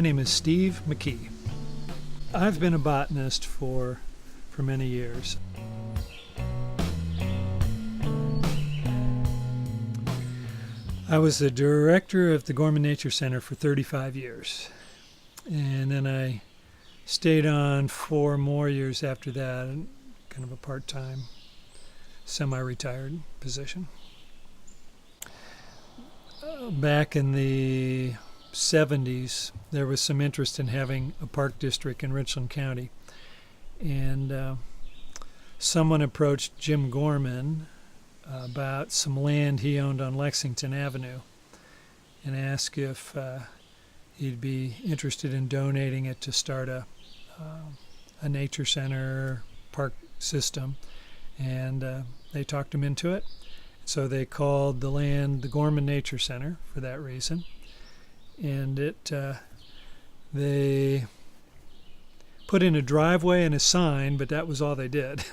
name is Steve McKee. I've been a botanist for many years. I was the director of the Gorman Nature Center for 35 years. And then I stayed on 4 more years after that, kind of a part-time, semi-retired position. Back in the 70s, there was some interest in having a park district in Richland County. And someone approached Jim Gorman about some land he owned on Lexington Avenue and asked if he'd be interested in donating it to start a nature center park system. And they talked him into it. So they called the land the Gorman Nature Center for that reason. And they put in a driveway and a sign, but that was all they did.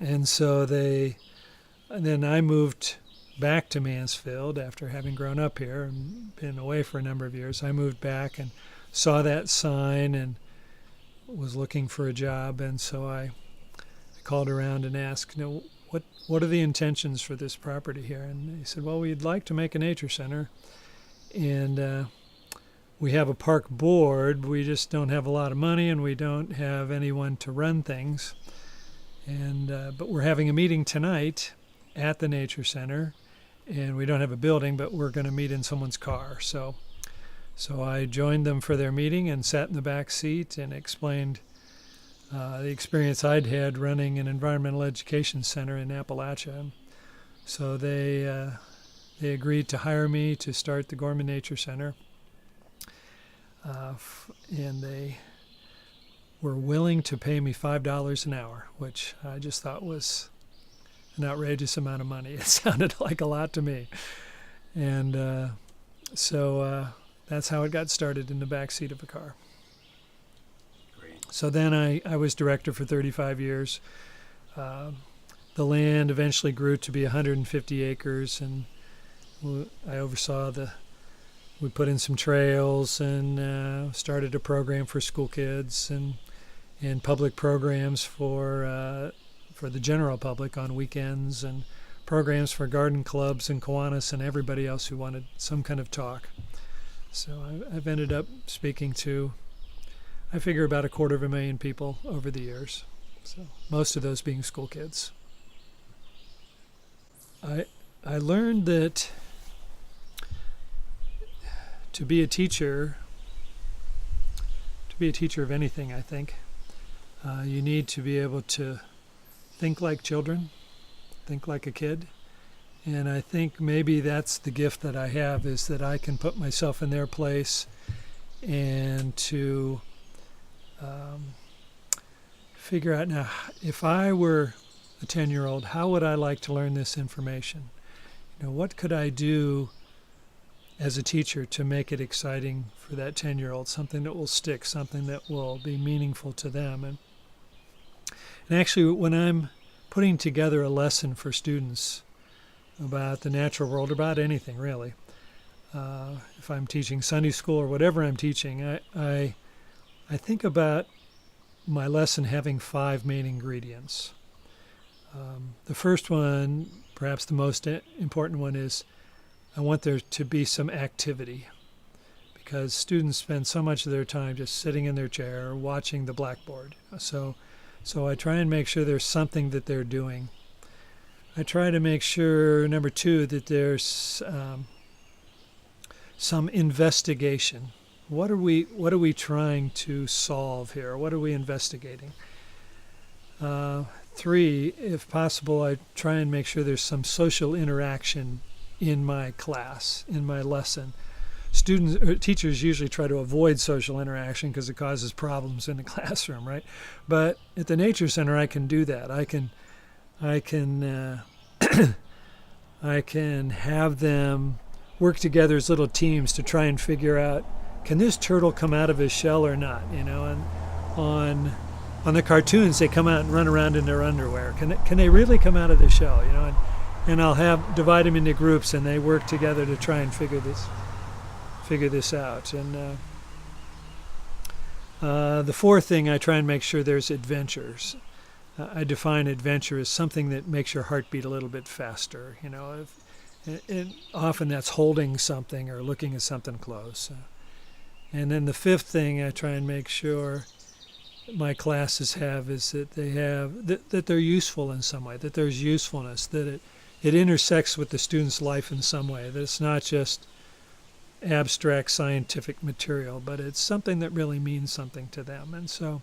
And so then I moved back to Mansfield after having grown up here and been away for a number of years. I moved back and saw that sign and was looking for a job, and so I called around and asked, what are the intentions for this property here? And they said, well, we'd like to make a nature center, and we have a park board. We just don't have a lot of money, and we don't have anyone to run things. And but we're having a meeting tonight at the nature center, and we don't have a building, but we're going to meet in someone's car. So I joined them for their meeting and sat in the back seat and explained the experience I'd had running an environmental education center in Appalachia. So they agreed to hire me to start the Gorman Nature Center, and they were willing to pay me $5 an hour, which I just thought was an outrageous amount of money. It sounded like a lot to me. And so that's how it got started in the back seat of a car. So then I was director for 35 years. The land eventually grew to be 150 acres, and I oversaw we put in some trails and started a program for school kids and public programs for the general public on weekends, and programs for garden clubs and Kiwanis and everybody else who wanted some kind of talk. So I've ended up speaking to, I figure, about 250,000 people over the years, so most of those being school kids. I learned that to be a teacher of anything, I think, you need to be able to think like children, think like a kid. And I think maybe that's the gift that I have, is that I can put myself in their place and to figure out, now, if I were a 10-year-old, how would I like to learn this information? What could I do as a teacher to make it exciting for that 10-year-old, something that will stick, something that will be meaningful to them. And actually, when I'm putting together a lesson for students about the natural world, about anything really, if I'm teaching Sunday school or whatever I'm teaching, I think about my lesson having 5 main ingredients. The first one, perhaps the most important one, is I want there to be some activity, because students spend so much of their time just sitting in their chair or watching the blackboard. So I try and make sure there's something that they're doing. I try to make sure, number 2, that there's some investigation. What are we trying to solve here? What are we investigating? 3, if possible, I try and make sure there's some social interaction in my class, in my lesson. Teachers usually try to avoid social interaction because it causes problems in the classroom, right? But at the Nature Center, I can do that. I can I can have them work together as little teams to try and figure out, can this turtle come out of his shell or not? And on the cartoons, they come out and run around in their underwear. Can they really come out of the shell? And I'll divide them into groups, and they work together to try and figure this out. And The fourth thing, I try and make sure there's adventures. I define adventure as something that makes your heart beat a little bit faster. Often that's holding something or looking at something close. And then the fifth thing I try and make sure my classes have is that that they're useful in some way, that there's usefulness, that it intersects with the student's life in some way, that it's not just abstract scientific material, but it's something that really means something to them. And so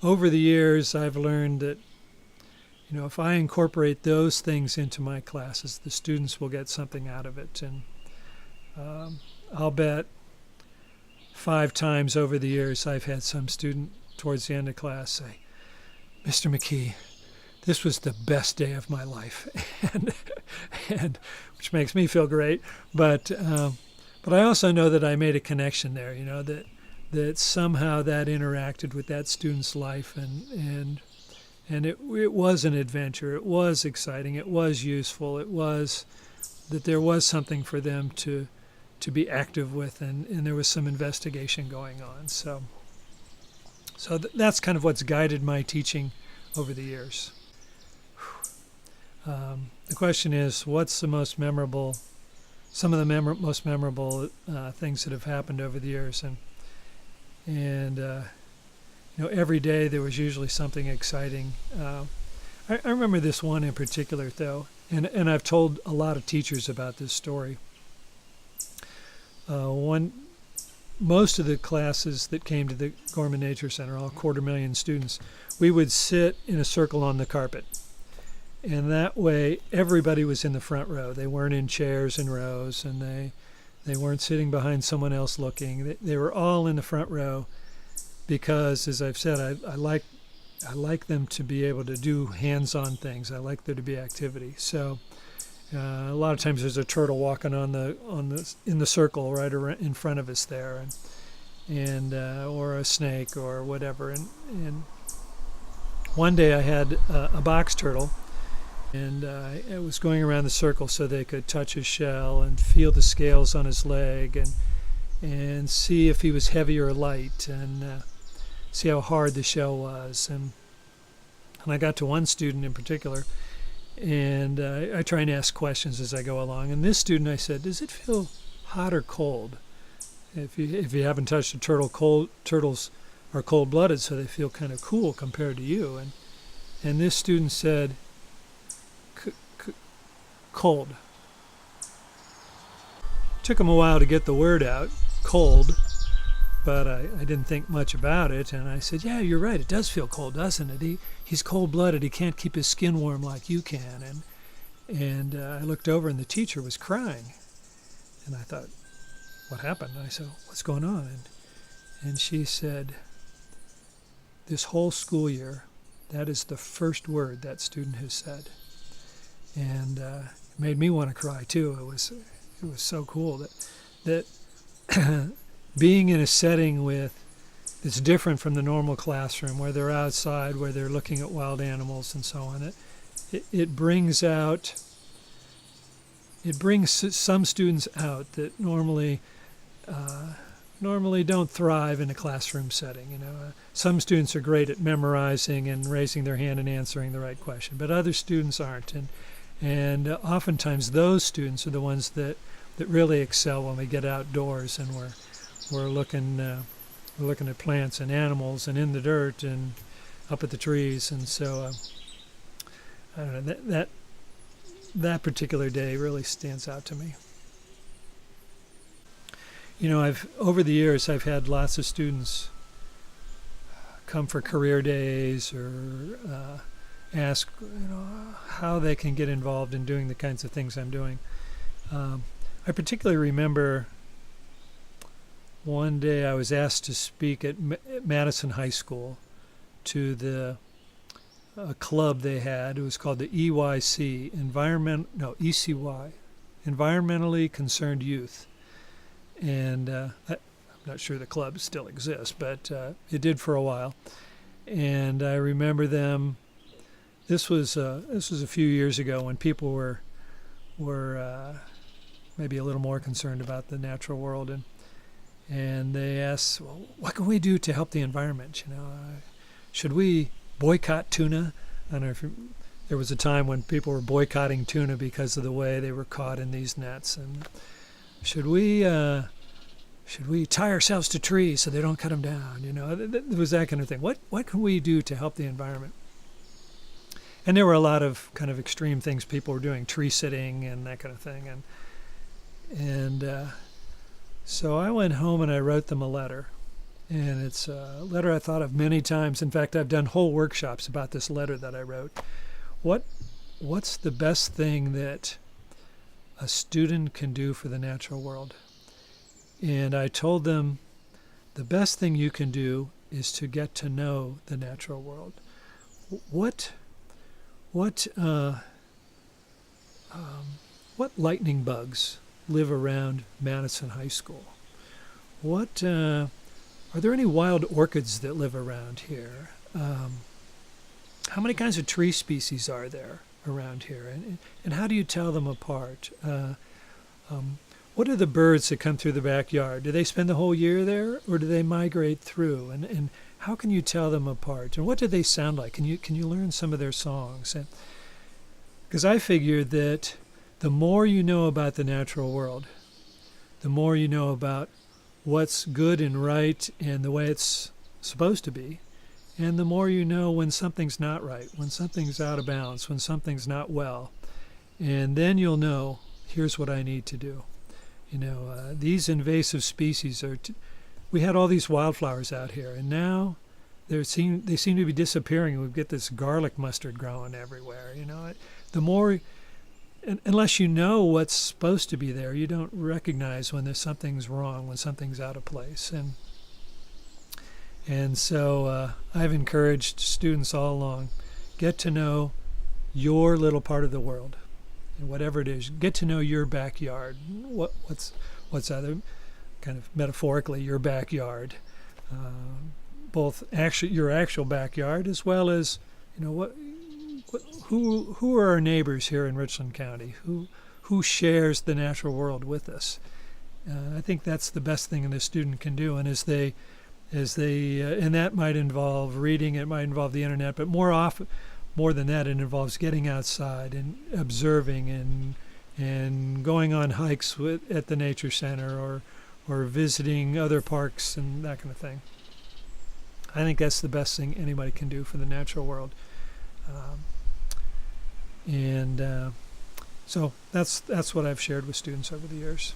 over the years, I've learned that, if I incorporate those things into my classes, the students will get something out of it. And I'll bet 5 times over the years, I've had some student towards the end of class say, "Mr. McKee, this was the best day of my life," and which makes me feel great. But I also know that I made a connection there. That somehow that interacted with that student's life, and it was an adventure. It was exciting. It was useful. It was that there was something for them to be active with, and there was some investigation going on. So that's kind of what's guided my teaching over the years. The question is, what's some of the most memorable things that have happened over the years? And every day there was usually something exciting. I remember this one in particular, though, and I've told a lot of teachers about this story. Most of the classes that came to the Gorman Nature Center, all 250,000 students, we would sit in a circle on the carpet. And that way, everybody was in the front row. They weren't in chairs and rows, and they weren't sitting behind someone else looking. They were all in the front row because, as I've said, I like them to be able to do hands-on things. I like there to be activity. So a lot of times there's a turtle walking in the circle right around in front of us there, and or a snake or whatever. And one day I had a box turtle. And it was going around the circle so they could touch his shell and feel the scales on his leg and see if he was heavy or light and see how hard the shell was. And I got to one student in particular, and I try and ask questions as I go along. And this student, I said, "Does it feel hot or cold? If you haven't touched a turtle, turtles are cold-blooded, so they feel kind of cool compared to you." And this student said, "Cold." Took him a while to get the word out, cold, but I didn't think much about it. And I said, "Yeah, you're right. It does feel cold, doesn't it? He's cold-blooded. He can't keep his skin warm like you can." And I looked over, and the teacher was crying. And I thought, "What happened?" And I said, "What's going on?" And she said, "This whole school year, that is the first word that student has said." And it made me want to cry too. It was so cool that being in a setting that's different from the normal classroom, where they're outside, where they're looking at wild animals and so on. It brings some students out that normally don't thrive in a classroom setting. Some students are great at memorizing and raising their hand and answering the right question, but other students aren't. And oftentimes those students are the ones that really excel when we get outdoors and we're looking at plants and animals and in the dirt and up at the trees. And so I don't know, that particular day really stands out to me. Over the years I've had lots of students come for career days or ask how they can get involved in doing the kinds of things I'm doing. I particularly remember one day I was asked to speak at Madison High School to a club they had. It was called the EYC, ECY, Environmentally Concerned Youth. And I'm not sure the club still exists, but it did for a while. And I remember them. This was a few years ago when people were maybe a little more concerned about the natural world, and they asked, well, what can we do to help the environment? Should we boycott tuna? I don't know if there was a time when people were boycotting tuna because of the way they were caught in these nets. And should we tie ourselves to trees so they don't cut them down? It was that kind of thing. What can we do to help the environment? And there were a lot of kind of extreme things people were doing, tree sitting and that kind of thing. And so I went home and I wrote them a letter. And it's a letter I thought of many times. In fact, I've done whole workshops about this letter that I wrote. What's the best thing that a student can do for the natural world? And I told them the best thing you can do is to get to know the natural world. What lightning bugs live around Madison High School? Are there any wild orchids that live around here? How many kinds of tree species are there around here? And how do you tell them apart? What are the birds that come through the backyard? Do they spend the whole year there, or do they migrate through? And how can you tell them apart? And what do they sound like? Can you learn some of their songs? Because I figured that the more you know about the natural world, the more you know about what's good and right and the way it's supposed to be, and the more you know when something's not right, when something's out of bounds, when something's not well. And then you'll know, here's what I need to do. These invasive species we had all these wildflowers out here, and now they seem to be disappearing. We get this garlic mustard growing everywhere. The more, unless you know what's supposed to be there, you don't recognize when something's wrong, when something's out of place. And so I've encouraged students all along, get to know your little part of the world, and whatever it is. Get to know your backyard. What's other kind of metaphorically your backyard, both actually your actual backyard as well as who are our neighbors here in Richland County? Who shares the natural world with us? I think that's the best thing the student can do. And as they and that might involve reading, it might involve the internet, but more than that, it involves getting outside and observing and going on hikes at the nature center or visiting other parks and that kind of thing. I think that's the best thing anybody can do for the natural world. So that's what I've shared with students over the years.